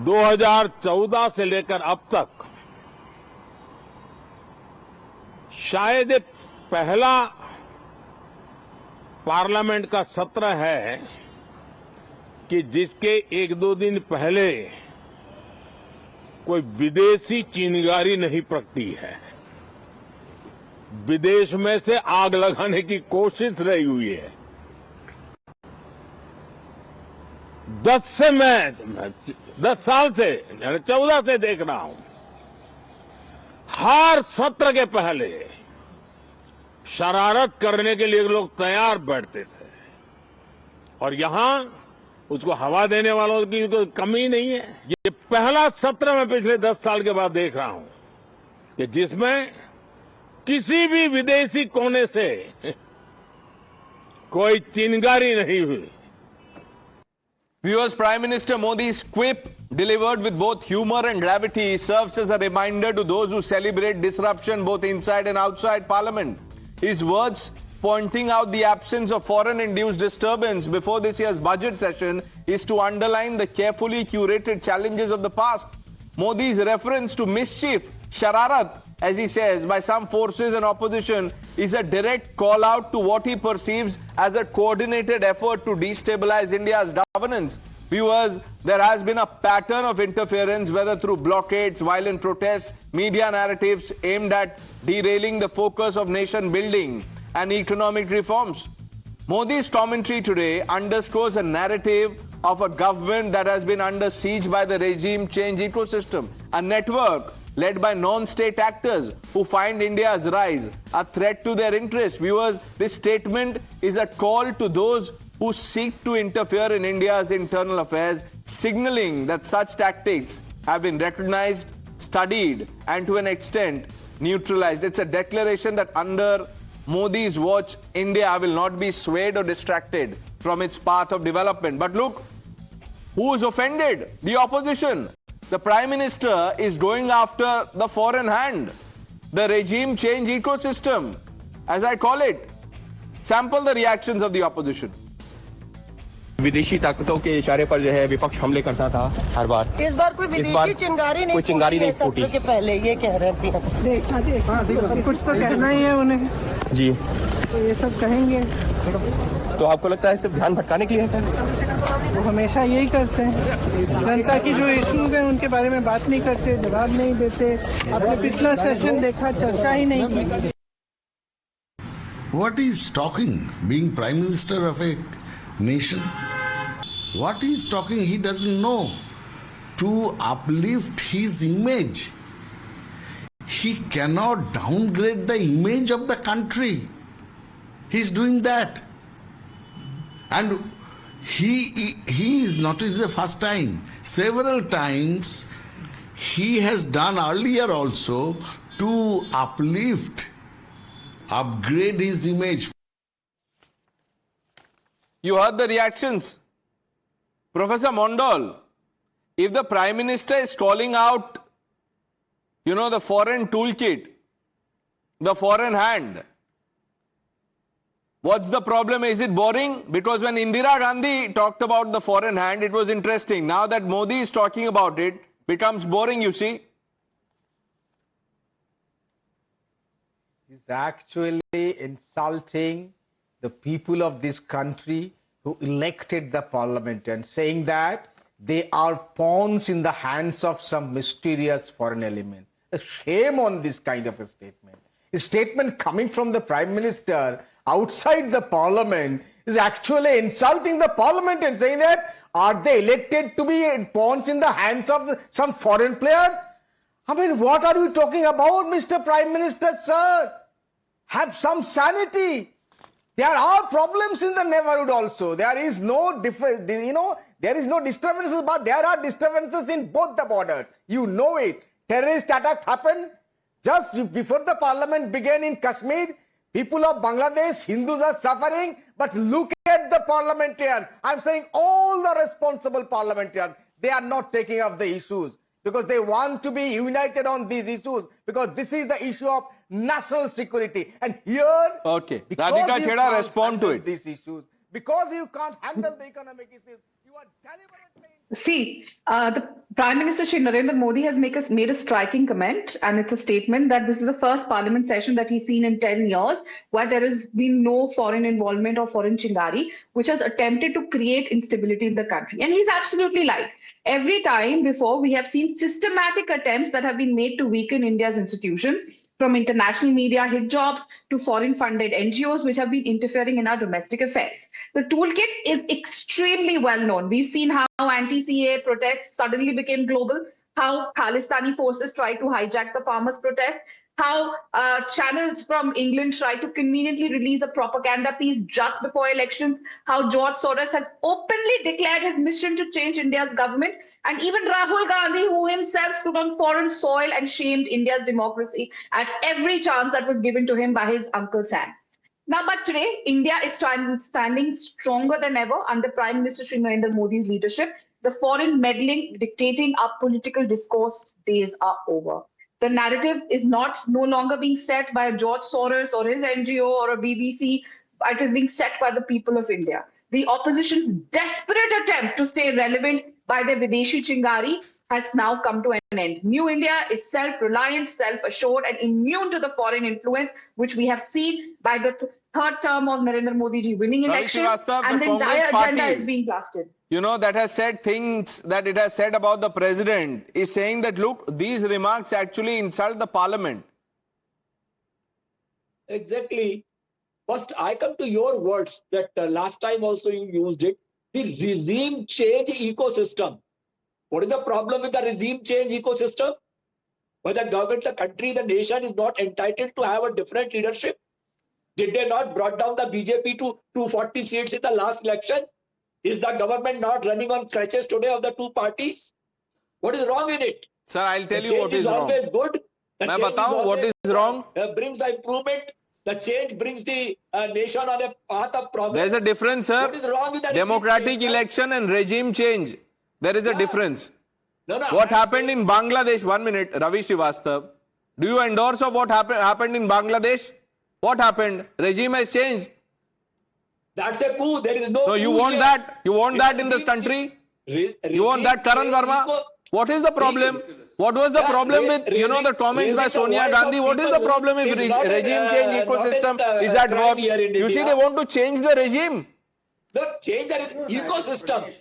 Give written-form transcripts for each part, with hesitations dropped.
2014 से लेकर अब तक शायद ये पहला पार्लियामेंट का सत्र है कि जिसके एक दो दिन पहले कोई विदेशी चिंगारी नहीं प्रगटी है। विदेश में से आग लगाने की कोशिश रही हुई है। 10 साल से 14 से देख रहा हूं, हर सत्र के पहले शरारत करने के लिए लोग तैयार बैठते थे और यहां उसको हवा देने वालों की कोई कमी नहीं है। ये पहला सत्र मैं पिछले 10 साल के बाद देख रहा हूं कि जिसमें किसी भी विदेशी कोने से कोई चिंगारी नहीं हुई। Viewers, Prime Minister Modi's quip, delivered with both humor and gravity, serves as a reminder to those who celebrate disruption both inside and outside Parliament. His words pointing out the absence of foreign-induced disturbance before this year's budget session is to underline the carefully curated challenges of the past. Modi's reference to mischief, shararat, as he says, by some forces and opposition is a direct call out to what he perceives as a coordinated effort to destabilize India's governance. Viewers, there has been a pattern of interference, whether through blockades, violent protests, media narratives aimed at derailing the focus of nation building and economic reforms. Modi's commentary today underscores a narrative of a government that has been under siege by the regime change ecosystem, a network led by non-state actors who find India's rise a threat to their interests. Viewers, this statement is a call to those who seek to interfere in India's internal affairs, signaling that such tactics have been recognized, studied, and to an extent neutralized. It's a declaration that under Modi's watch, India will not be swayed or distracted from its path of development. But look, who's offended? The opposition. The Prime Minister is going after the foreign hand, the regime change ecosystem, as I call it. Sample the reactions of the opposition. विदेशी ताकतों के इशारे पर जो है विपक्ष हमले करता था हर बार। इस बार कोई विदेशी चिंगारी नहीं फूटी के पहले ये कह रहे थे। कुछ तो कहना ही है उन्हें जी, तो ये सब कहेंगे। तो आपको लगता है सिर्फ ध्यान भटकाने के लिए है? वो हमेशा यही करते हैं, जनता की जो इश्यूज हैं उनके बारे में बात नहीं करते, जवाब नहीं देते। आपने पिछला सेशन देखा, चर्चा ही नहीं की। What is talking, being Prime Minister of a nation? What he is talking, he doesn't know. To uplift his image, he cannot downgrade the image of the country. He's doing that. And he is not the first time. Several times he has done earlier also to uplift, upgrade his image. You heard the reactions. Professor Mondal, if the Prime Minister is calling out, the foreign toolkit, the foreign hand, what's the problem? Is it boring? Because when Indira Gandhi talked about the foreign hand, it was interesting. Now that Modi is talking about it, becomes boring, you see. He's actually insulting the people of this country who elected the parliament and saying that they are pawns in the hands of some mysterious foreign element. A shame on this kind of a statement. A statement coming from the Prime Minister outside the parliament is actually insulting the parliament and saying that are they elected to be pawns in the hands of some foreign players? I mean, what are you talking about, Mr. Prime Minister, sir? Have some sanity. There are problems in the neighborhood also. There is no difference, there is no disturbances, but there are disturbances in both the borders. You know it. Terrorist attacks happened just before the parliament began in Kashmir. People of Bangladesh, Hindus are suffering, but look at the parliamentarians. I'm saying all the responsible parliamentarians, they are not taking up the issues because they want to be united on these issues because this is the issue of national security. And here, okay, Radhika Chheda, respond to it. These issues, because you can't handle the economic issues, you are deliberately... See, the Prime Minister Shri Narendra Modi has made a striking comment, and it's a statement that this is the first parliament session that he's seen in 10 years where there has been no foreign involvement or foreign chingari, which has attempted to create instability in the country. And he's absolutely right. Every time before, we have seen systematic attempts that have been made to weaken India's institutions, from international media hit jobs to foreign-funded NGOs, which have been interfering in our domestic affairs. The toolkit is extremely well known. We've seen how anti-CAA protests suddenly became global, how Khalistani forces tried to hijack the farmers' protest, how channels from England tried to conveniently release a propaganda piece just before elections, how George Soros has openly declared his mission to change India's government, and even Rahul Gandhi, who himself stood on foreign soil and shamed India's democracy at every chance that was given to him by his Uncle Sam. Now, but today, India is standing stronger than ever under Prime Minister Shri Narendra Modi's leadership. The foreign meddling dictating our political discourse days are over. The narrative is no longer being set by George Soros or his NGO or a BBC. It is being set by the people of India. The opposition's desperate attempt to stay relevant by the Videshi Chingari has now come to an end. New India is self-reliant, self-assured, and immune to the foreign influence, which we have seen by the third term of Narendra Modi ji winning elections, and the entire agenda is being blasted. You know, that has said things that it has said about the president, is saying that, look, these remarks actually insult the parliament. Exactly. First, I come to your words that last time also you used it, the regime change ecosystem. What is the problem with the regime change ecosystem? Why the government, the country, the nation is not entitled to have a different leadership? Did they not brought down the BJP to 240 seats in the last election? Is the government not running on crutches today of the two parties? What is wrong in it? Sir, I'll tell you what is wrong. The change is always good. The change is always, what is wrong? Brings the improvement. The change brings the nation on a path of progress. There's a difference, sir. What is wrong with the democratic election and regime change? There is a difference. What happened in Bangladesh? 1 minute, Ravi Srivastava. Do you endorse of what happened in Bangladesh? What happened? Regime has changed. That's a coup. There is no. So you want that? You want that in this country? You want that, Karan Verma? What is the problem? What was the problem with, the comments by Sonia Gandhi? What is the problem with regime change ecosystem is at work? You see, they want to change the regime. Change the ecosystem.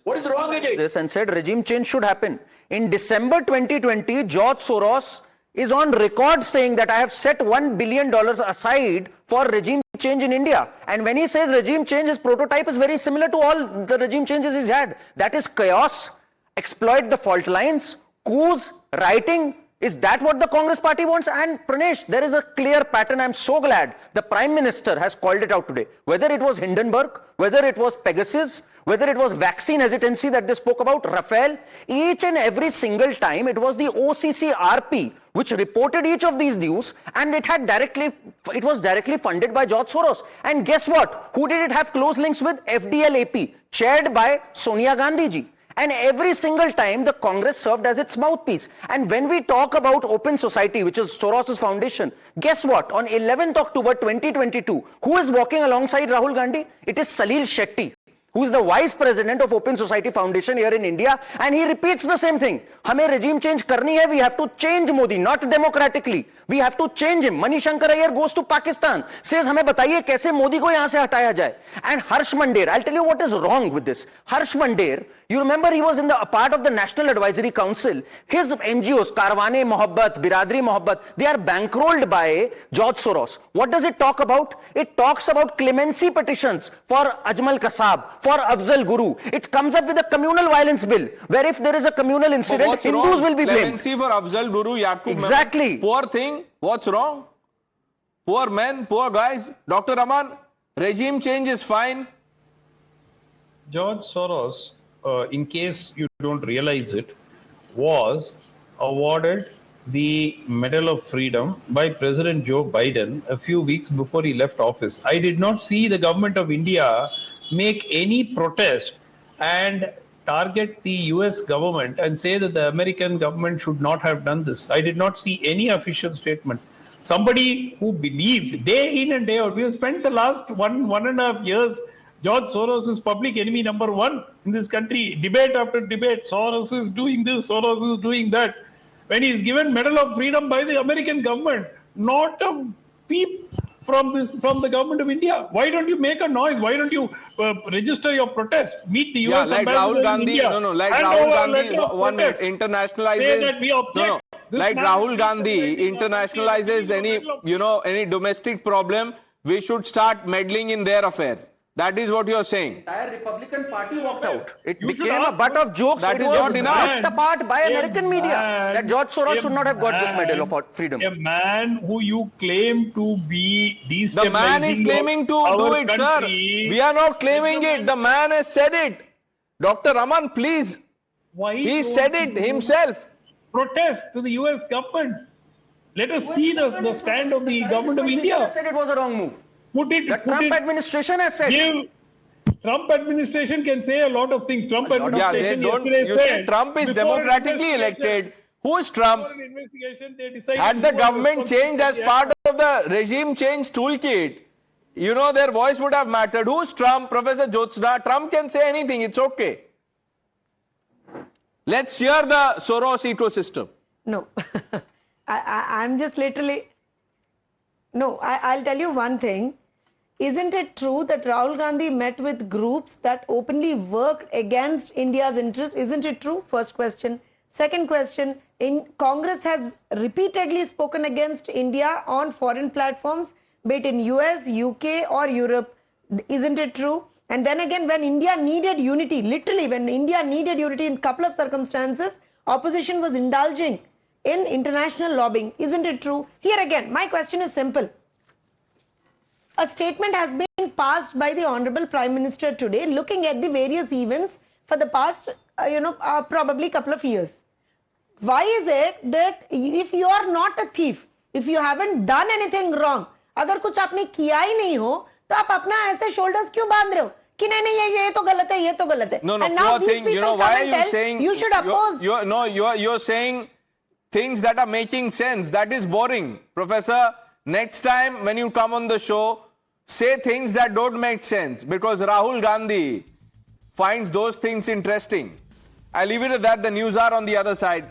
What is wrong with it? This and said regime change should happen. In December 2020, George Soros is on record saying that I have set $1 billion aside for regime change in India. And when he says regime change, his prototype is very similar to all the regime changes he's had. That is chaos, exploit the fault lines, coups, rioting. Is that what the Congress party wants? And Pranesh, there is a clear pattern. I'm so glad the Prime Minister has called it out today. Whether it was Hindenburg, whether it was Pegasus, whether it was vaccine hesitancy that they spoke about, Rafale, each and every single time it was the OCCRP which reported each of these news, and it was directly funded by George Soros. And guess what? Who did it have close links with? FDLAP, chaired by Sonia Gandhi ji. And every single time the Congress served as its mouthpiece. And when we talk about Open Society, which is Soros's foundation, guess what? On 11th October 2022, who is walking alongside Rahul Gandhi? It is Salil Shetty, who is the vice president of Open Society Foundation here in India, and he repeats the same thing. Hame regime change karni hai, we have to change Modi, not democratically. We have to change him. Mani Shankar Iyer goes to Pakistan, says hame bataiye kaise Modi ko yahan se hataya jaye. And Harsh Mandir, I'll tell you what is wrong with this. Harsh Mandir, you remember he was in the part of the National Advisory Council. His NGOs, Karwane Mohabbat, Biradri Mohabbat, they are bankrolled by George Soros. What does it talk about? It talks about clemency petitions for Ajmal Kasab, for Afzal Guru. It comes up with a communal violence bill, where if there is a communal incident, Hindus will be blamed. Clemency for Afzal Guru, Yaqub. Exactly. Poor thing. What's wrong? Poor men, poor guys. Dr. Raman, regime change is fine. George Soros, in case you don't realize it, was awarded the Medal of Freedom by President Joe Biden a few weeks before he left office. I did not see the government of India make any protest and target the US government and say that the American government should not have done this. I did not see any official statement. Somebody who believes day in and day out, we have spent the last one and a half years George Soros is public enemy number one in this country. Debate after debate, Soros is doing this, Soros is doing that. When he is given Medal of Freedom by the American government, not a peep from the government of India. Why don't you make a noise? Why don't you register your protest? Meet the US like ambassador Rahul in Gandhi. India. Like Hand Rahul over a Gandhi. letter of 1 minute. protest. Internationalizes. Say that we object. This Like man Rahul is Gandhi representing our country and internationalizes giving a medal of any domestic problem, we should start meddling in their affairs. That is what you are saying. Entire Republican Party walked out. It You should became a ask butt of jokes. That It is was not enough. ripped apart by American media that George Soros should not have got this Medal of Freedom. A man who you claim to be destabilizing The man is claiming to do it, sir. We are not claiming it. The man has said it. Dr. Raman, please. Why He don't said it you himself. Protest to the US government. Let us see the stand of the government of India. Said it was a wrong move. The Trump administration has said. Trump administration can say a lot of things. Trump administration You said Trump is democratically elected. Who is Trump? Had the government changed as part of the regime change toolkit, their voice would have mattered. Who is Trump? Professor Jyotsna. Trump can say anything. It's okay. Let's hear the Soros ecosystem. No. I'm just literally... No, I'll tell you one thing. Isn't it true that Rahul Gandhi met with groups that openly worked against India's interests? Isn't it true? First question. Second question, Congress has repeatedly spoken against India on foreign platforms, be it in US, UK or Europe. Isn't it true? And then again, when India needed unity, literally when India needed unity in a couple of circumstances, opposition was indulging in international lobbying. Isn't it true? Here again, my question is simple. A statement has been passed by the Honorable Prime Minister today looking at the various events for the past, probably couple of years. Why is it that if you are not a thief, if you haven't done anything wrong, अगर कुछ आपने किया ही नहीं हो, तो आप अपना ऐसे shoulders क्यों बांध रहे हो? कि नहीं ये तो गलत है, ये तो गलत है. No, and now poor these thing. people Why come are and you tell saying you should oppose. You're saying things that are making sense. That is boring. Professor, next time when you come on the show, say things that don't make sense, because Rahul Gandhi finds those things interesting. I'll leave it at that. The news are on the other side.